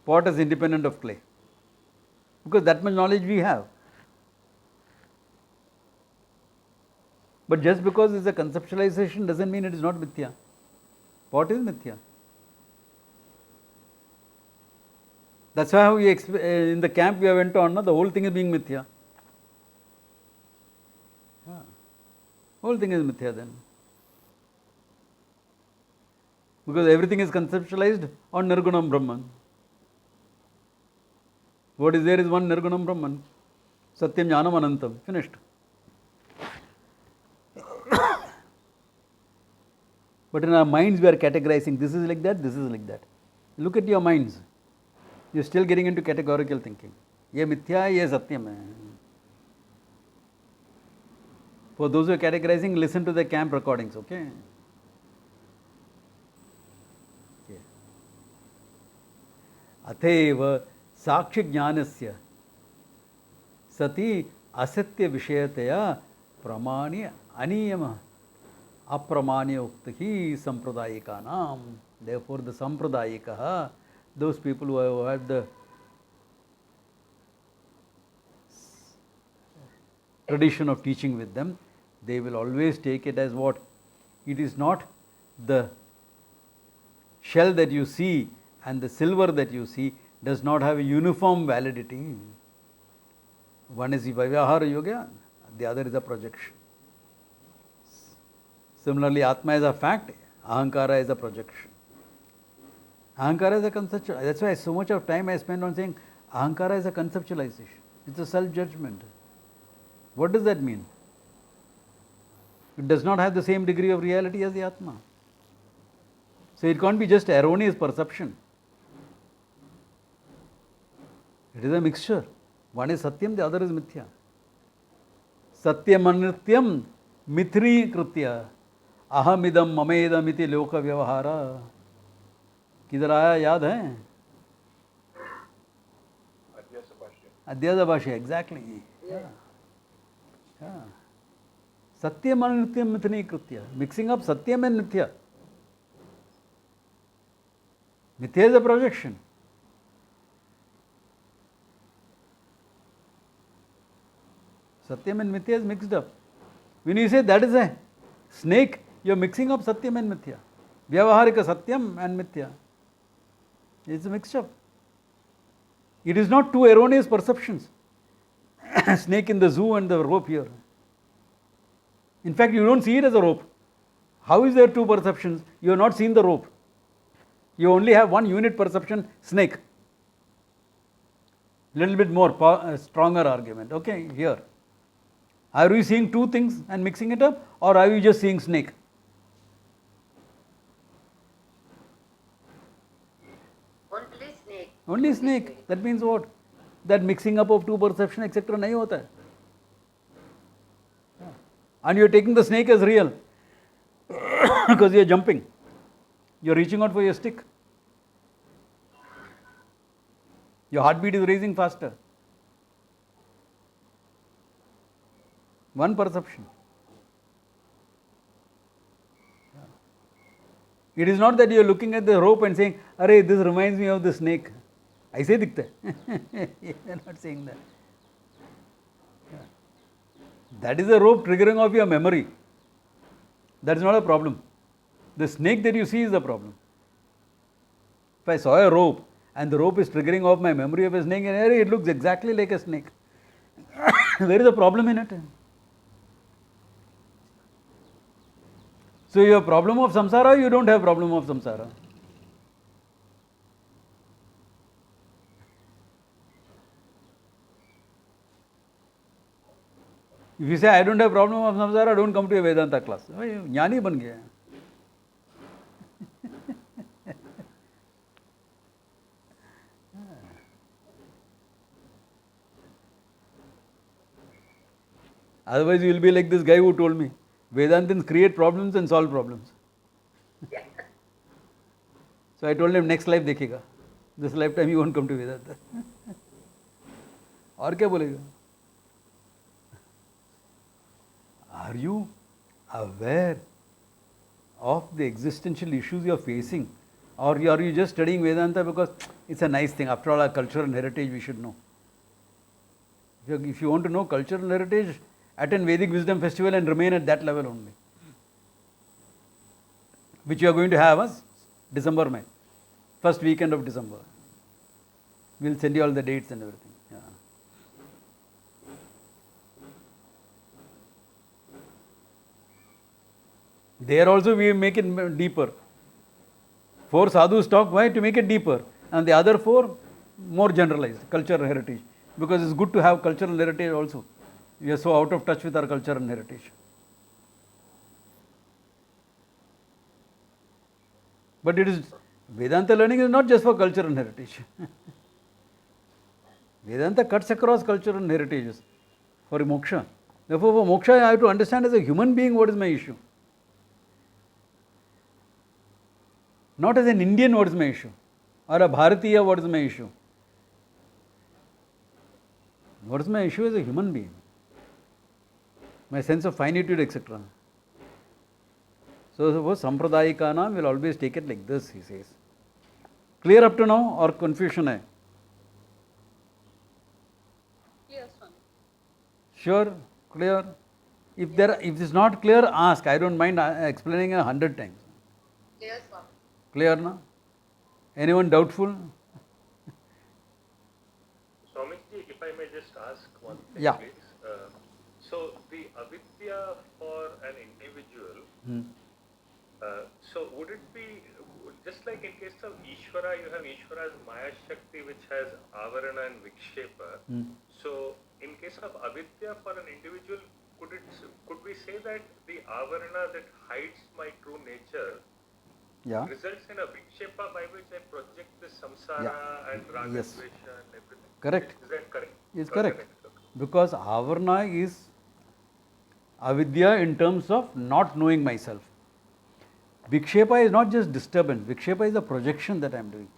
pot as independent of clay, because that much knowledge we have. But just because it's a conceptualization doesn't mean it is not mithya. Pot is mithya. That's why we in the camp we went on, the whole thing is being mithya. Yeah. Whole thing is mithya then. Because everything is conceptualized on Nirgunam Brahman. What is there is one Nirgunam Brahman. Satyam Jnanam Anantam. Finished. But in our minds we are categorizing, this is like that, this is like that. Look at your minds. You are still getting into categorical thinking. Ye mithya, ye satyam hai. For those who are categorizing, listen to the camp recordings, okay? अथैव साक्षी ज्ञानस्य सति असत्य विषयतया प्रमाण्य अनियम अप्रमाण्य उक्ति संप्रदायिकानां. Therefore the sampradayika, those people who have had the tradition of teaching with them, they will always take it as what? It is not the shell that you see and the silver that you see does not have a uniform validity. One is Vyavahara Yoga, the other is a projection. Similarly, Atma is a fact, Ahankara is a projection. Ahankara is a conceptual. That's why so much of time I spend on saying Ahankara is a conceptualization. It's a self-judgment. What does that mean? It does not have the same degree of reality as the Atma. So it can't be just erroneous perception. It is a mixture. One is Satyam, the other is Mithya. Satyam Anityam Mithri Krutya Ahamidam Mamedam iti Loka Vyavahara. किधर आया याद है? अध्यास भाष्य. Exactly. Yeah. Satyam Anityam Mithri Krutya. Mixing up Satyam and Mithya. Mithya is a projection. Satyam and Mithya is mixed up. When you say that is a snake, you are mixing up Satyam and Mithya. Vyavaharika Satyam and Mithya. It's a mixture. It is not two erroneous perceptions. Snake in the zoo and the rope here. In fact, you don't see it as a rope. How is there two perceptions? You have not seen the rope. You only have one unit perception, snake. Little bit more stronger argument. Okay, here. Are you seeing two things and mixing it up, or are you just seeing snake? Only snake. Only snake. That means what? That mixing up of two perception, etc. nahi hota hai. And you are taking the snake as real because you are jumping. You are reaching out for your stick. Your heartbeat is raising faster. One perception. It is not that you are looking at the rope and saying, "Arey, this reminds me of the snake." I say dikhta hai. You are not saying that. That is a rope triggering off your memory. That is not a problem. The snake that you see is the problem. If I saw a rope and the rope is triggering off my memory of a snake, and it looks exactly like a snake, there is a problem in it. So you have problem of samsara, you don't have problem of samsara. If you say I don't have problem of samsara, don't come to a Vedanta class. Jnani ban gaya. Otherwise you will be like this guy who told me, Vedantins create problems and solve problems. So I told him next life देखेगा, this lifetime you won't come to Vedanta. और क्या बोलेगा? Are you aware of the existential issues you are facing, or are you just studying Vedanta because it's a nice thing? After all, our culture and heritage we should know. If you want to know culture and heritage, attend Vedic Wisdom Festival and remain at that level only, which you are going to have as December, May, first weekend of December. We will send you all the dates and everything. Yeah. There also we make it deeper. 4 sadhus talk, why? To make it deeper. And the other 4 more generalized, culture and heritage. Because it's good to have culture and heritage also. We are so out of touch with our culture and heritage. But it is, Vedanta learning is not just for culture and heritage. Vedanta cuts across culture and heritages for moksha. Therefore, for moksha, I have to understand as a human being what is my issue. Not as an Indian, what is my issue, or a Bharatiya, what is my issue. What is my issue as a human being? My sense of finitude, etc. So, Sampradayikana will always take it like this, he says. Clear up to now, or confusion hai? Clear, Swami. Sure, clear. If it's not clear, ask. I don't mind explaining 100 times. Clear, Swami. Clear, na? Anyone doubtful? Swamiji, if I may just ask one thing, Yeah. please. So the avidya for an individual, so would it be just like in case of Ishvara, you have Ishvara's Maya Shakti which has Avarana and Vikshepa. So in case of avidya for an individual, could we say that the Avarana that hides my true nature results in a Vikshepa by which I project this samsara and raga, Yes. dvesha and everything? Correct. Is that correct? Is correct. Because Avarana is avidya in terms of not knowing myself. Vikshepa is not just disturbance. Vikshepa is a projection that I am doing.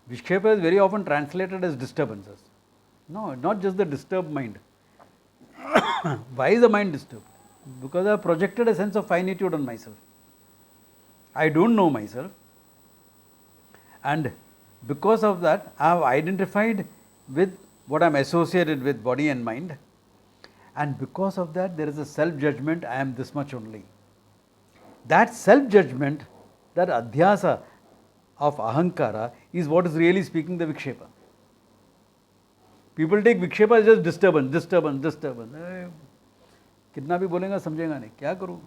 Vikshepa is very often translated as disturbances. No, not just the disturbed mind. Why is the mind disturbed? Because I have projected a sense of finitude on myself. I don't know myself, and because of that, I have identified with what I am associated with, body and mind, and because of that, there is a self-judgment, I am this much only. That self-judgment, that adhyasa of ahankara is what is really speaking the vikshepa. People take vikshepa as just disturbance. कितना भी बोलेगा समझेगा नहीं, क्या करूँ?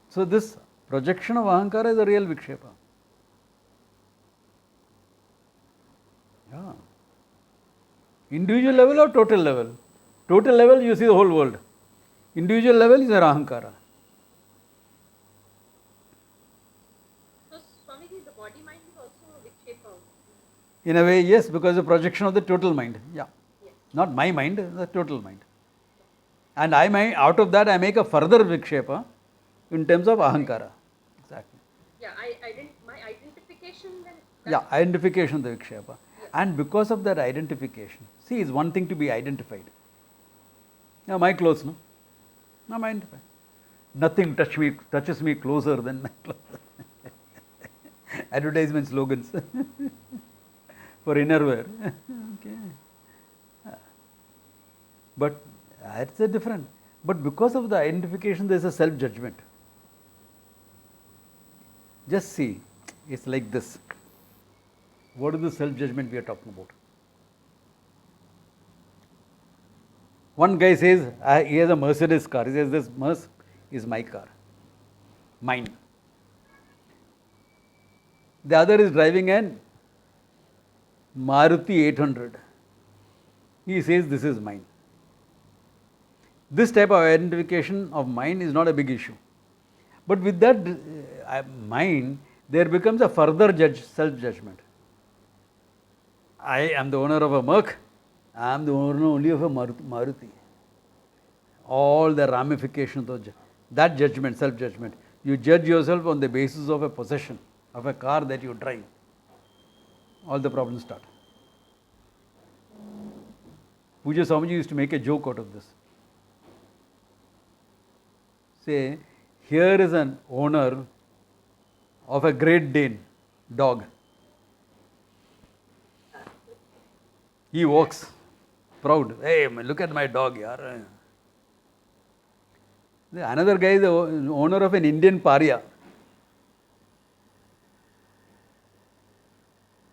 So this projection of ahankara is a real vikshepa. Yeah. Individual level or total level? Total level, you see the whole world. Individual level is your ahankara. So, Swamiji, the body mind is also a vikshepa. In a way, yes, because the projection of the total mind. Yeah. Not my mind, the total mind. And out of that, I make a further vikshepa in terms of ahankara. Exactly. Yeah, my identification then. Yeah, identification of the vikshepa. And because of that identification, see, it's one thing to be identified. Now, my clothes, no? Now, I'm identified. Nothing touches me closer than my clothes. Advertisement slogans for innerwear. Okay. But that's a different. But because of the identification, there is a self-judgment. Just see, it's like this. What is the self-judgment we are talking about? One guy says, he has a Mercedes car. He says, this Merc is my car. Mine. The other is driving an Maruti 800. He says, this is mine. This type of identification of mine is not a big issue. But with that mind, there becomes a further self-judgment. I am the owner of a Merc. I am the owner only of a Maruti. All the ramifications of that judgment, self-judgment. You judge yourself on the basis of a possession, of a car that you drive. All the problems start. Puja Swamiji used to make a joke out of this. Say, here is an owner of a Great Dane dog. He walks proud. Hey, look at my dog, yaar. Another guy is the owner of an Indian Paria.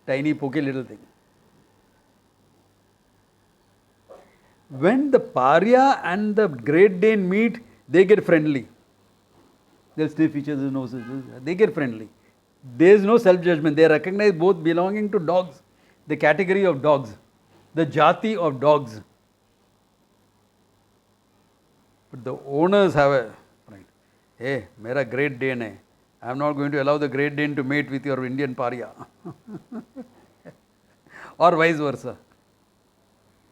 Tiny, pokey little thing. When the Paria and the Great Dane meet, they get friendly. They'll sniff each other's noses. They get friendly. There is no self-judgment. They recognize both belonging to dogs, the category of dogs, the jati of dogs. But the owners have a right. Hey, mera Great Dane hai. I am not going to allow the Great Dane to mate with your Indian Paria. Or vice versa.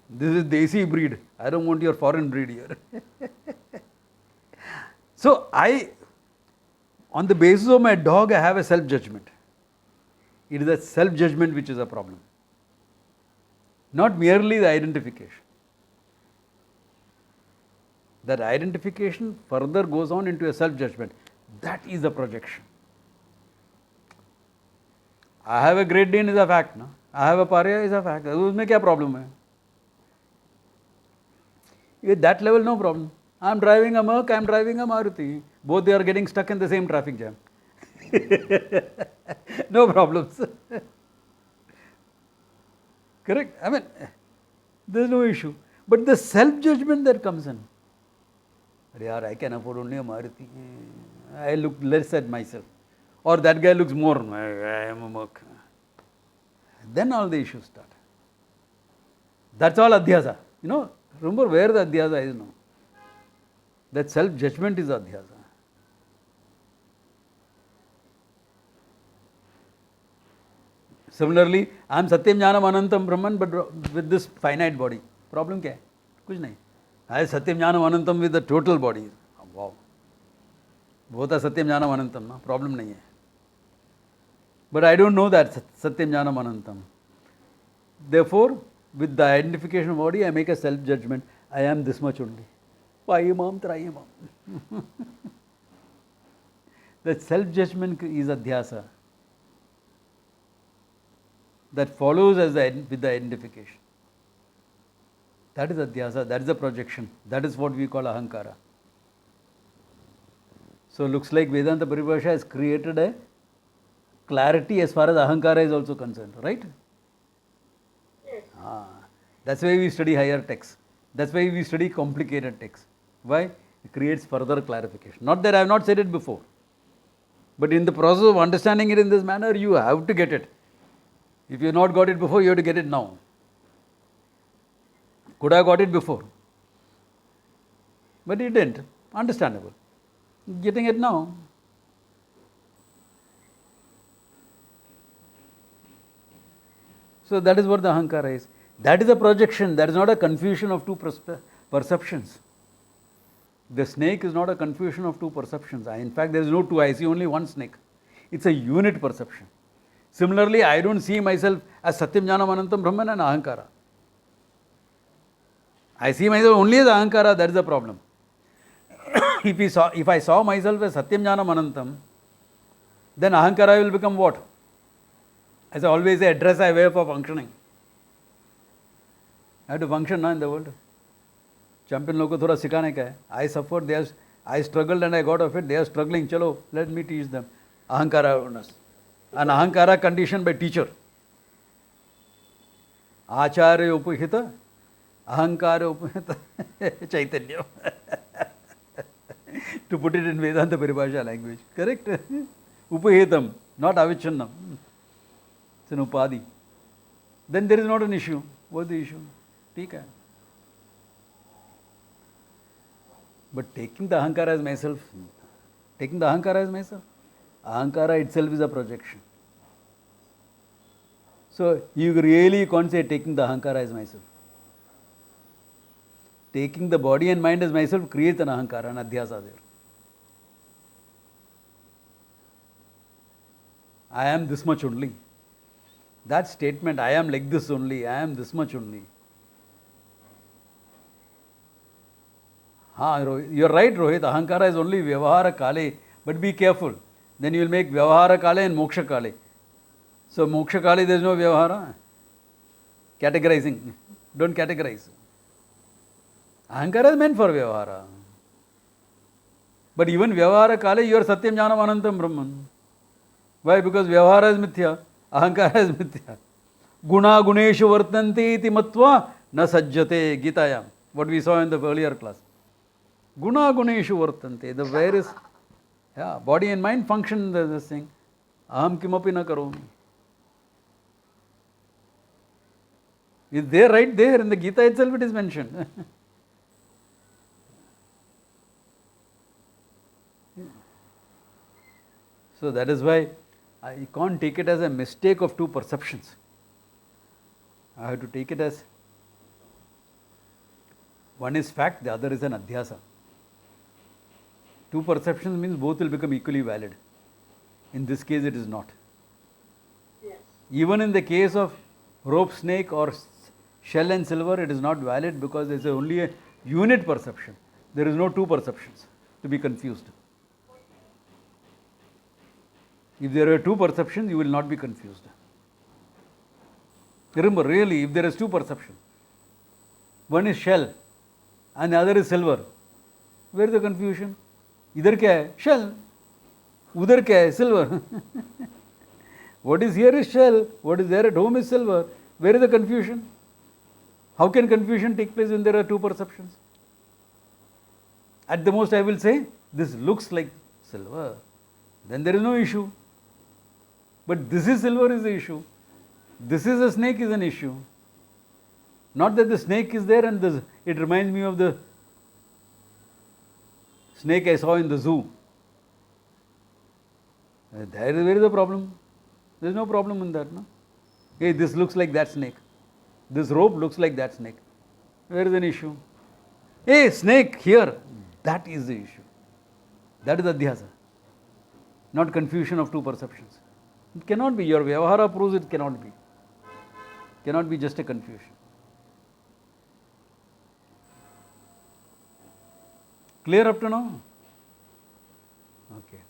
This is Desi breed. I don't want your foreign breed here. So on the basis of my dog, I have a self-judgment. It is a self-judgment which is a problem. Not merely the identification. That identification further goes on into a self-judgment. That is a projection. I have a Great Dane is a fact. No? I have a Paria is a fact. Usme kya problem hai? At that level, no problem. I am driving a Merc, I am driving a Maruti. Both they are getting stuck in the same traffic jam. No problems. Correct? I mean, there is no issue. But the self-judgment that comes in. I can afford only a Maruti. I look less at myself. Or that guy looks more. I am a Merc. Then all the issues start. That's all adhyasa. You know, remember where the adhyasa is now. That self-judgment is adhyasa. Similarly, I am Satyam Jnanam Anantam Brahman, but with this finite body. Problem क्या है? कुछ नहीं. I am Satyam Jnanam Anantam with the total body. Wow. वो था Satyam Jnanam Anantam, ना? Problem नहीं है. But I don't know that Satyam Jnanam Anantam. Therefore, with the identification of body, I make a self-judgment. I am this much only. Payimam, Trayimam. That self-judgment is adhyasa. That follows as with the identification. That is adhyasa, that is the projection. That is what we call ahankara. So looks like Vedanta Paribhasa has created a clarity as far as ahankara is also concerned, right? Yes. That's why we study higher texts. That's why we study complicated texts. Why? It creates further clarification. Not that I have not said it before. But in the process of understanding it in this manner, you have to get it. If you have not got it before, you have to get it now. Could I have got it before? But he didn't. Understandable. Getting it now. So that is what the ahankara is. That is a projection. That is not a confusion of two perceptions. The snake is not a confusion of two perceptions. In fact, there is no two. I see only one snake. It's a unit perception. Similarly, I don't see myself as Satyam Jnanam Anantam Brahman and ahankara. I see myself only as ahankara. That is the problem. If I saw myself as Satyam Jnanam Anantam, then ahankara will become what? As I always say, address I way for functioning. I have to function now in the world. Champion लोगों को थोड़ा सिखाने का है. I suffered, I struggled and I got off it. They are struggling. Chalo, let me teach them. Ahankara. An ahankara conditioned by teacher. Acharya upahita, ahankara upahita, chaitanya. To put it in Vedanta Paribhasa language. Correct? Upahitam, not avicchannam. It's an upadi. Then there is not an issue. What's the issue? ठीक है. But taking the ahankara as myself, ahankara itself is a projection. So you really can't say taking the ahankara as myself. Taking the body and mind as myself creates an ahankara, an adhyasa there. I am this much only. That statement, I am like this only, I am this much only. You are right, Rohit. Ahankara is only Vyavahara Kale. But be careful. Then you will make Vyavahara Kale and Moksha Kale. So Moksha Kale there is no Vyavahara. Categorizing. Don't categorize. Ahankara is meant for Vyavahara. But even Vyavahara Kale, you are Satyam Jnanam Anantam Brahman. Why? Because Vyavahara is Mithya. Ahankara is Mithya. Guna Guneshu Vartanti iti matva na sajjate Gitayam. What we saw in the earlier class. Guna Guneshu Vartante. The various body and mind function this thing. Aham kimapi na karomi. It's there, right there in the Gita itself it is mentioned. So that is why I can't take it as a mistake of two perceptions. I have to take it as one is fact, the other is an adhyasa. Two perceptions means both will become equally valid. In this case it is not. Yes. Even in the case of rope snake or shell and silver, it is not valid because there is only a unit perception. There is no two perceptions to be confused. If there are two perceptions, you will not be confused. Remember, really, if there is two perceptions, one is shell and the other is silver, where is the confusion? Idhar kya hai? Shell. Udhar kya hai? Silver. What is here is shell. What is there at home is silver. Where is the confusion? How can confusion take place when there are two perceptions? At the most, I will say, this looks like silver. Then there is no issue. But this is silver is the issue. This is a snake is an issue. Not that the snake is there and it reminds me of the snake I saw in the zoo. Where is the problem? There is no problem in that. No? Hey, this looks like that snake. This rope looks like that snake. Where is an issue? Hey, snake here. That is the issue. That is adhyasa. Not confusion of two perceptions. It cannot be. Your Vyavahara proves it cannot be. Cannot be just a confusion. Clear up to now? Okay.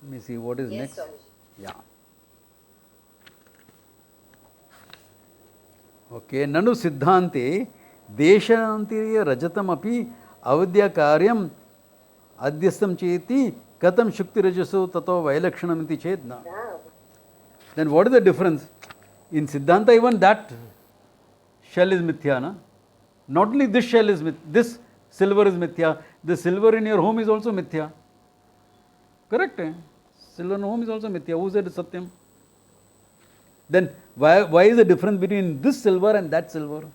Let me see what is Yes, next. Swamiji. Yeah. Okay. Nanu siddhante deshanantiriya rajatam api avidya karyam adhyastam cheti katam shukti rajaso tato vailakshanam iti chet na. Then what is the difference? In Siddhanta even that shell is mithya, na? Not only this shell is mithya, this silver is mithya, the silver in your home is also mithya. Correct? Eh? Silver in home is also mithya. Who said Satyam? Then why is the difference between this silver and that silver?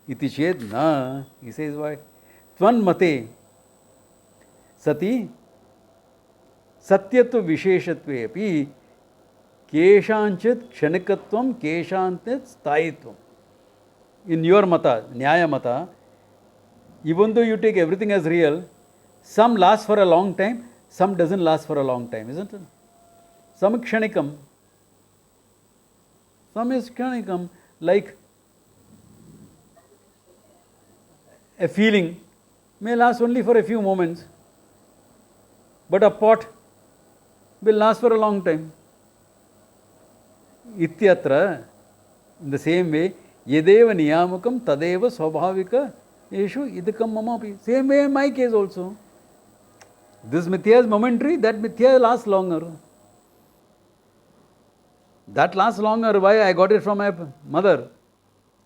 Iti ched na. He says why? Tvan mate sati satyatva visheshatve api keshanchit kshanikatvam keshantit stayitvam. In your mata, Nyaya mata, even though you take everything as real, some last for a long time, some doesn't last for a long time, isn't it? Some kshanikam. Some is kshanikam, like a feeling may last only for a few moments, but a pot will last for a long time. Ityatra, in the same way, yedeva niyamakam tadeva swabhavika eshu idakam mamapi. Same way in my case also. This mithya is momentary, that mithya lasts longer. That lasts longer. Why? I got it from my mother.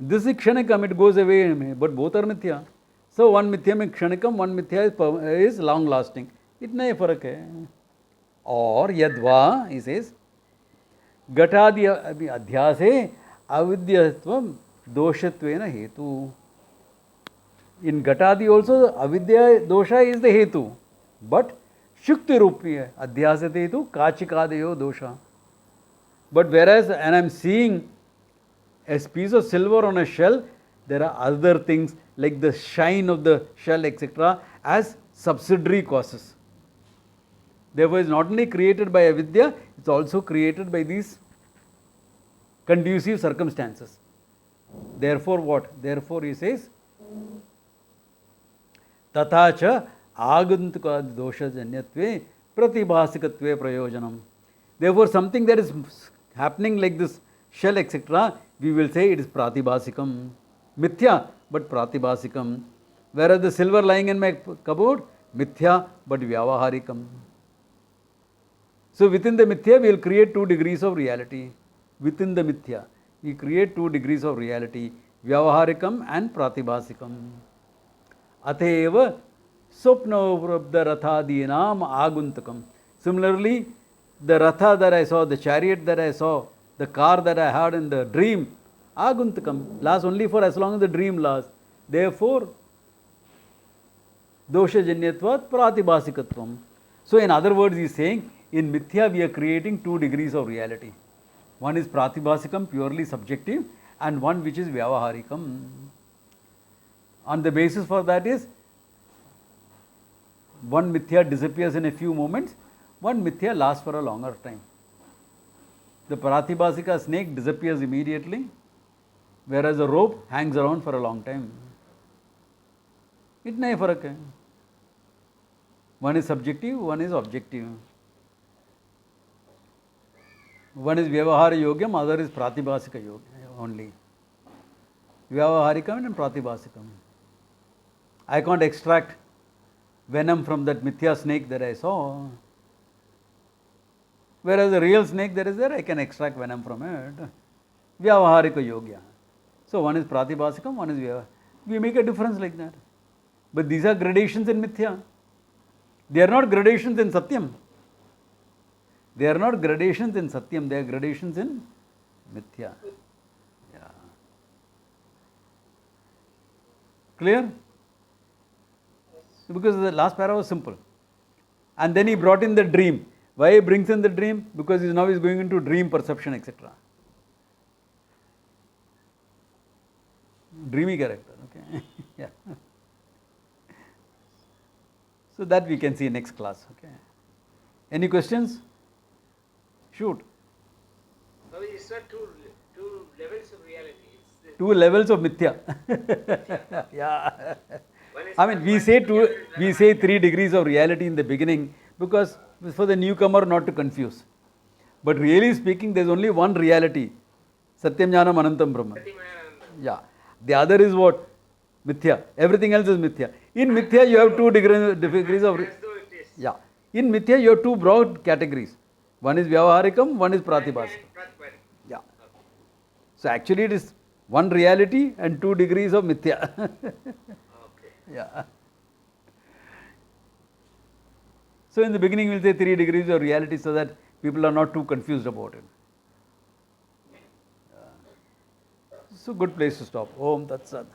This is kshanikam, it goes away, but both are mithya. So one mithya mein kshanikam, one mithya is long lasting. Itna hi farak hai. Or yadva, he says, Gatadi adhyase avidyatvam doshatvena hetu. In Gatadi also, avidya dosha is the hetu. But shukti rupi adhyasate hetu kachikadeyo dosha. But whereas, and I am seeing a piece of silver on a shell, there are other things like the shine of the shell, etc., as subsidiary causes. Therefore, it is not only created by avidya, it is also created by these conducive circumstances. Therefore, what? Therefore, he says, तथा च आगंतुकादि दोषजन्यत्वे pratibhasikatve prayojanam. Therefore, something that is happening like this shell, etc., we will say it is pratibhasikam. Mithya, but pratibhasikam. Whereas the silver lying in my cupboard, mithya, but vyavaharikam. So within the mithya, we will create 2 degrees of reality. Within the mithya, we create 2 degrees of reality, vyavaharikam and pratibhasikam. Ateva swapnavrabdha rathadinam aguntakam. Similarly, the ratha that I saw, the chariot that I saw, the car that I had in the dream, aguntakam, lasts only for as long as the dream lasts. Therefore, doshajanyatvat pratibhasikatvam. So in other words, he is saying, in mithya we are creating 2 degrees of reality. One is pratibhasikam, purely subjective, and one which is vyavaharikam. On the basis for that is, one mithya disappears in a few moments, one mithya lasts for a longer time. The pratibhasika snake disappears immediately, whereas the rope hangs around for a long time. इतना ही फर्क है. One is subjective, one is objective. One is vyavahara yogyam, other is pratibhasika yogyam only. Vyavaharikam and pratibhasikam. I can't extract venom from that mithya snake that I saw. Whereas the real snake that is there, I can extract venom from it. Vyavaharika yogya. So one is pratibhasikam, one is vyavaharika. We make a difference like that. But these are gradations in mithya. They are not gradations in satyam. They are not gradations in satyam, they are gradations in mithya. Yeah. Clear? Because the last para was simple. And then he brought in the dream. Why he brings in the dream? Because now he is going into dream perception, etc. Dreamy character, okay. Yeah. So that we can see next class, okay. Any questions? Shoot. No, it's not two levels of reality. It's 2 levels of mithya. Yeah. I mean, we say 3 degrees of reality in the beginning because for the newcomer not to confuse. But really speaking, there is only one reality. Satyam Jnanam Anantam Brahman. Yeah. The other is what? Mithya. Everything else is mithya. In mithya, you have 2 degrees of. Yeah. In mithya, you have 2 broad categories. One is vyavaharikam, one is pratibhasikam. Yeah. So actually, it is one reality and 2 degrees of mithya. okay. Yeah. So in the beginning, we will say 3 degrees of reality so that people are not too confused about it. So good place to stop. Om Tat Sat.